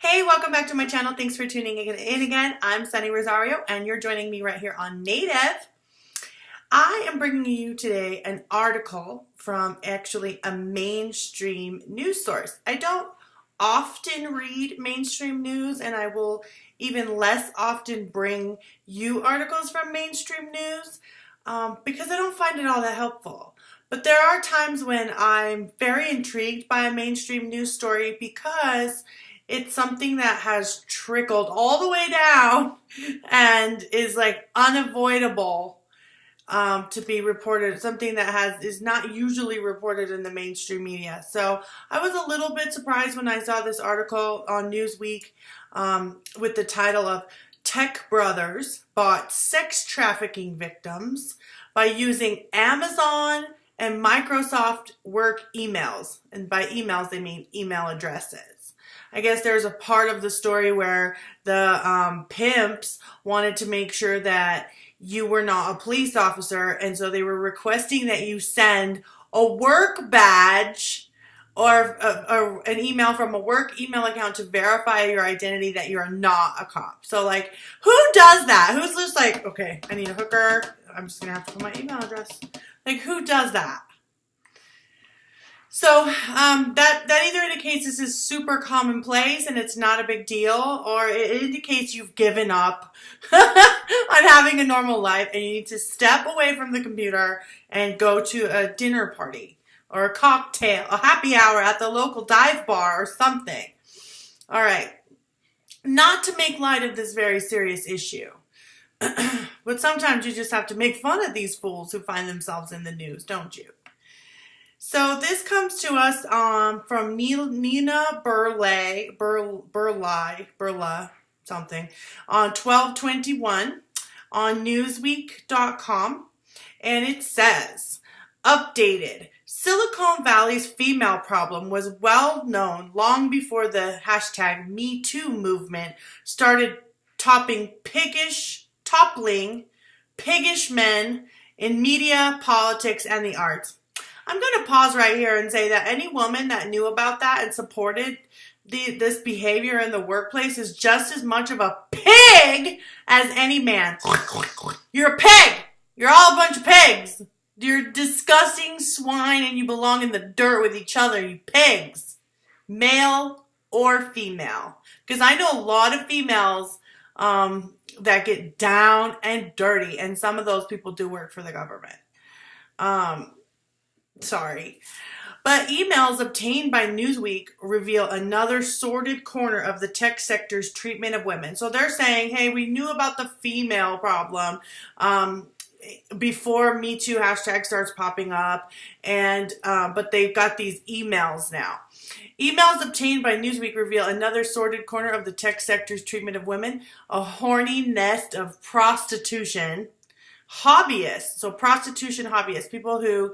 Hey, welcome back to my channel. Thanks for tuning in again. I'm Sunny Rosario, and you're joining me right here on Native. I am bringing you today an article from actually a mainstream news source. I don't often read mainstream news, and I will even less often bring you articles from mainstream news because I don't find it all that helpful. But there are times when I'm very intrigued by a mainstream news story because it's something that has trickled all the way down and is like unavoidable to be reported. Something that is not usually reported in the mainstream media. So I was a little bit surprised when I saw this article on Newsweek with the title of "Tech Brothers Bought Sex Trafficking Victims by Using Amazon and Microsoft Work Emails." And by emails, they mean email addresses. I guess there's a part of the story where the pimps wanted to make sure that you were not a police officer, and so they were requesting that you send a work badge or an email from a work email account to verify your identity that you're not a cop. So, like, who does that? Who's just like, okay, I need a hooker, I'm just going to have to put my email address. Like, who does that? So that either indicates this is super commonplace and it's not a big deal, or it indicates you've given up on having a normal life and you need to step away from the computer and go to a dinner party or a cocktail, a happy hour at the local dive bar or something. All right. Not to make light of this very serious issue, but sometimes you just have to make fun of these fools who find themselves in the news, don't you? So this comes to us from Nina Burleigh something on 12/21 on Newsweek.com, and it says, updated, Silicon Valley's female problem was well known long before the hashtag #MeToo movement started toppling piggish men in media, politics, and the arts. I'm going to pause right here and say that any woman that knew about that and supported this behavior in the workplace is just as much of a pig as any man. You're a pig. You're all a bunch of pigs. You're disgusting swine and you belong in the dirt with each other, you pigs. Male or female. Because I know a lot of females that get down and dirty, and some of those people do work for the government. Sorry. But emails obtained by Newsweek reveal another sordid corner of the tech sector's treatment of women. So they're saying, hey, we knew about the female problem before Me Too hashtag starts popping up, and but they've got these emails now. Emails obtained by Newsweek reveal another sordid corner of the tech sector's treatment of women, a horny nest of prostitution hobbyists. So prostitution hobbyists, people who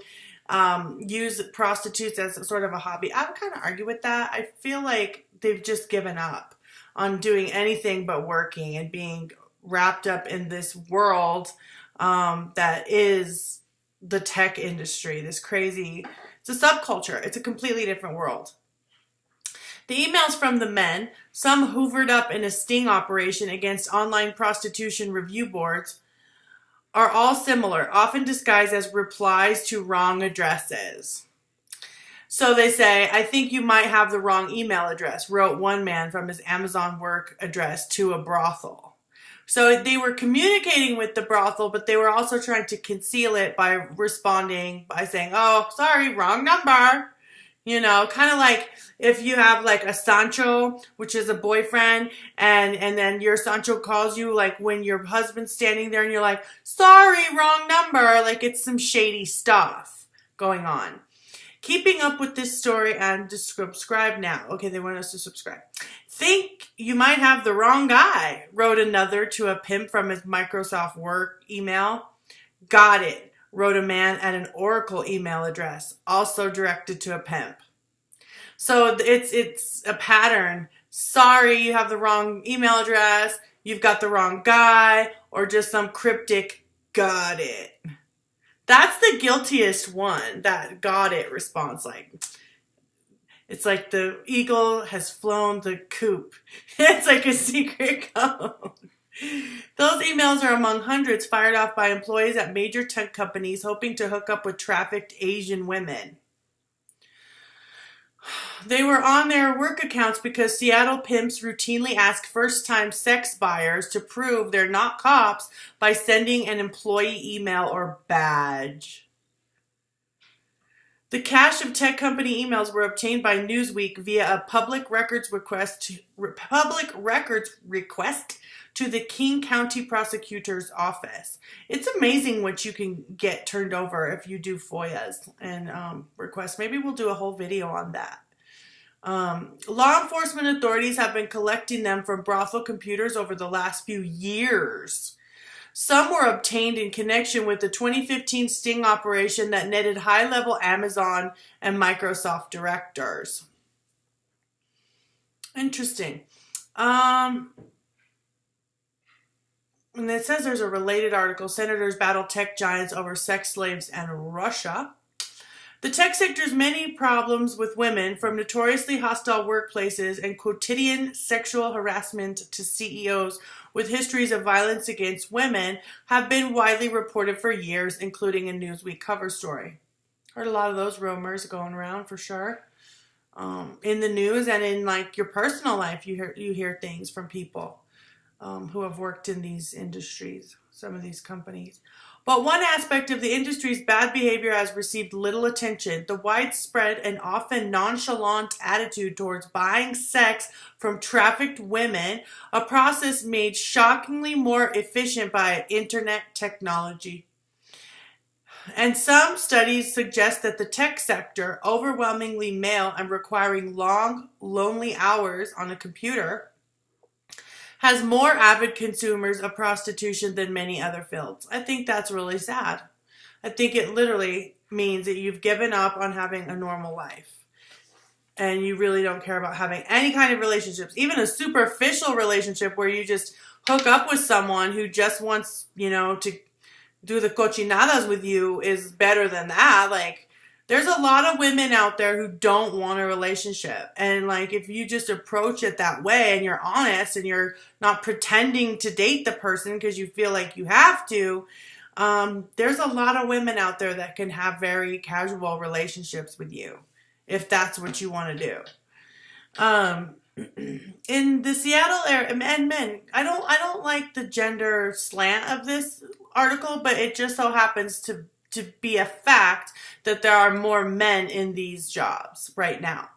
use prostitutes as sort of a hobby. I would kind of argue with that. I feel like they've just given up on doing anything but working and being wrapped up in this world that is the tech industry. This crazy, it's a subculture. It's a completely different world. The emails from the men, some hoovered up in a sting operation against online prostitution review boards, are all similar, often disguised as replies to wrong addresses. So they say, I think you might have the wrong email address, wrote one man from his Amazon work address to a brothel. So they were communicating with the brothel, but they were also trying to conceal it by responding by saying, oh, sorry, wrong number. You know, kind of like if you have like a Sancho, which is a boyfriend, and then your Sancho calls you like when your husband's standing there and you're like, sorry, wrong number. Like it's some shady stuff going on. Keeping up with this story and subscribe now. Okay, they want us to subscribe. Think you might have the wrong guy, wrote another to a pimp from his Microsoft Work email. Got it, wrote a man at an Oracle email address, also directed to a pimp. So it's a pattern. Sorry, you have the wrong email address, you've got the wrong guy, or just some cryptic, got it. That's the guiltiest one, that got it response. Like, It's like the eagle has flown the coop. It's like a secret code. Those emails are among hundreds fired off by employees at major tech companies hoping to hook up with trafficked Asian women. They were on their work accounts because Seattle pimps routinely ask first-time sex buyers to prove they're not cops by sending an employee email or badge. The cache of tech company emails were obtained by Newsweek via a public records request to the King County Prosecutor's Office. It's amazing what you can get turned over if you do FOIAs and requests. Maybe we'll do a whole video on that. Law enforcement authorities have been collecting them from brothel computers over the last few years. Some were obtained in connection with the 2015 sting operation that netted high-level Amazon and Microsoft directors. Interesting. And it says there's a related article, Senators Battle Tech Giants Over Sex Slaves and Russia. The tech sector's many problems with women, from notoriously hostile workplaces and quotidian sexual harassment to CEOs with histories of violence against women, have been widely reported for years, including a Newsweek cover story. Heard a lot of those rumors going around for sure. In the news and in like your personal life, you hear things from people who have worked in these industries, some of these companies. But one aspect of the industry's bad behavior has received little attention: the widespread and often nonchalant attitude towards buying sex from trafficked women, a process made shockingly more efficient by internet technology. And some studies suggest that the tech sector, overwhelmingly male and requiring long, lonely hours on a computer, has more avid consumers of prostitution than many other fields. I think that's really sad. I think it literally means that you've given up on having a normal life. And you really don't care about having any kind of relationships. Even a superficial relationship where you just hook up with someone who just wants, to do the cochinadas with you is better than that. Like, there's a lot of women out there who don't want a relationship. And like, if you just approach it that way and you're honest and you're not pretending to date the person because you feel like you have to, there's a lot of women out there that can have very casual relationships with you if that's what you want to do. In the Seattle area, and men, I don't like the gender slant of this article, but it just so happens to be a fact that there are more men in these jobs right now.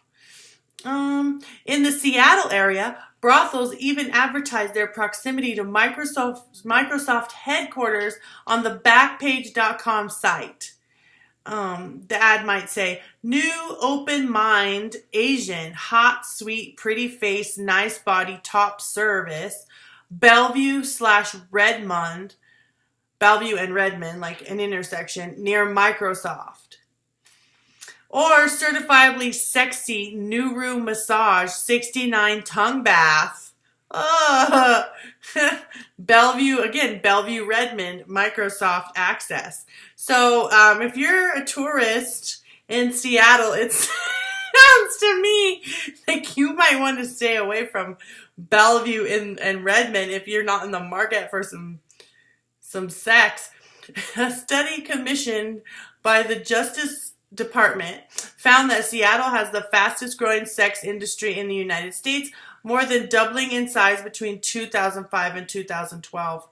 In the Seattle area, brothels even advertise their proximity to Microsoft headquarters on the Backpage.com site. The ad might say, new open mind, Asian, hot, sweet, pretty face, nice body, top service, Bellevue and Redmond, like an intersection, near Microsoft. Or certifiably sexy, new room massage, 69 tongue bath. Bellevue, Redmond, Microsoft access. So if you're a tourist in Seattle, it sounds to me like you might want to stay away from Bellevue and Redmond if you're not in the market for some sex. A study commissioned by the Justice Department found that Seattle has the fastest growing sex industry in the United States, more than doubling in size between 2005 and 2012.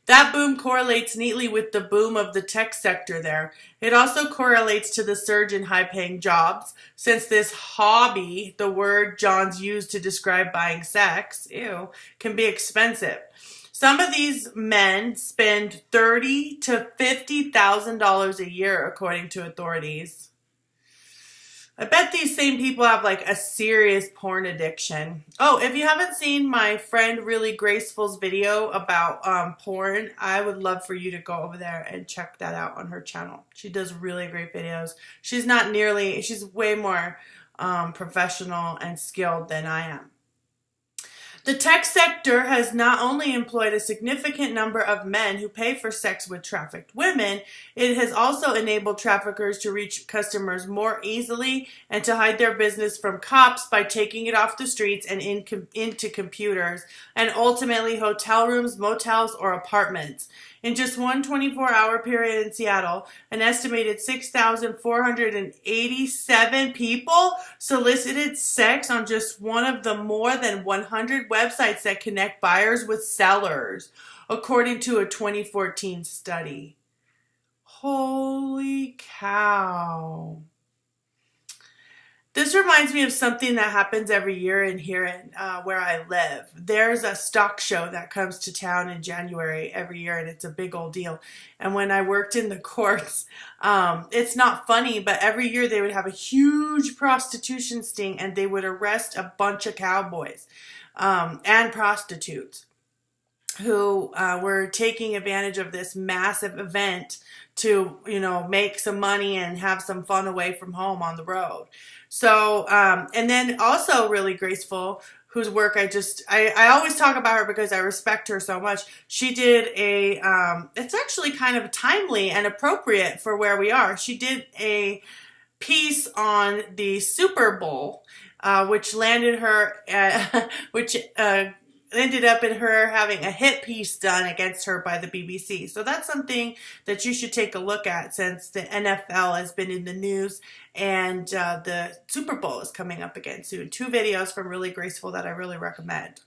That boom correlates neatly with the boom of the tech sector there. It also correlates to the surge in high-paying jobs, since this hobby, the word Johns used to describe buying sex, can be expensive. Some of these men spend $30,000 to $50,000 a year, according to authorities. I bet these same people have like a serious porn addiction. Oh, if you haven't seen my friend Really Graceful's video about porn, I would love for you to go over there and check that out on her channel. She does really great videos. She's way more professional and skilled than I am. The tech sector has not only employed a significant number of men who pay for sex with trafficked women, it has also enabled traffickers to reach customers more easily and to hide their business from cops by taking it off the streets and into computers, and ultimately hotel rooms, motels, or apartments. In just one 24-hour period in Seattle, an estimated 6,487 people solicited sex on just one of the more than 100 websites that connect buyers with sellers, according to a 2014 study. Holy cow. This reminds me of something that happens every year in here in where I live. There's a stock show that comes to town in January every year, and it's a big old deal. And when I worked in the courts, it's not funny, but every year they would have a huge prostitution sting, and they would arrest a bunch of cowboys and prostitutes who were taking advantage of this massive event to, make some money and have some fun away from home on the road. So, and then also really graceful, whose work I always talk about her because I respect her so much. She did it's actually kind of timely and appropriate for where we are. She did a piece on the Super Bowl, which landed her, ended up in her having a hit piece done against her by the BBC. So that's something that you should take a look at, since the NFL has been in the news and the Super Bowl is coming up again soon. 2 videos from Really Graceful that I really recommend.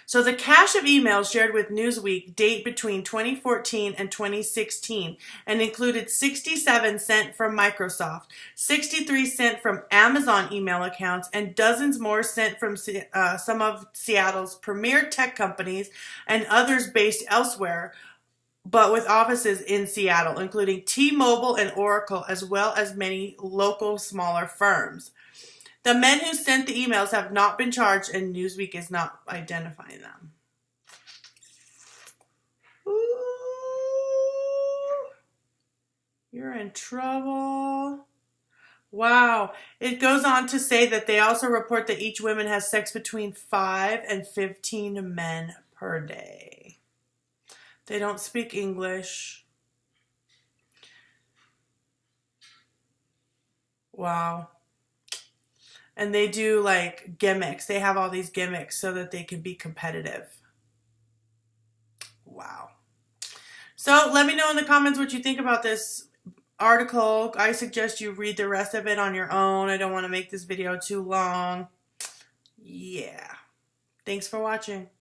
So the cache of emails shared with Newsweek date between 2014 and 2016 and included 67 sent from Microsoft, 63 sent from Amazon email accounts, and dozens more sent from some of Seattle's premier tech companies and others based elsewhere, but with offices in Seattle, including T-Mobile and Oracle, as well as many local smaller firms. The men who sent the emails have not been charged, and Newsweek is not identifying them. Ooh, you're in trouble. Wow. It goes on to say that they also report that each woman has sex between 5 and 15 men per day. They don't speak English. Wow. And they do like gimmicks. They have all these gimmicks so that they can be competitive. Wow. So let me know in the comments what you think about this article. I suggest you read the rest of it on your own. I don't want to make this video too long. Yeah. Thanks for watching.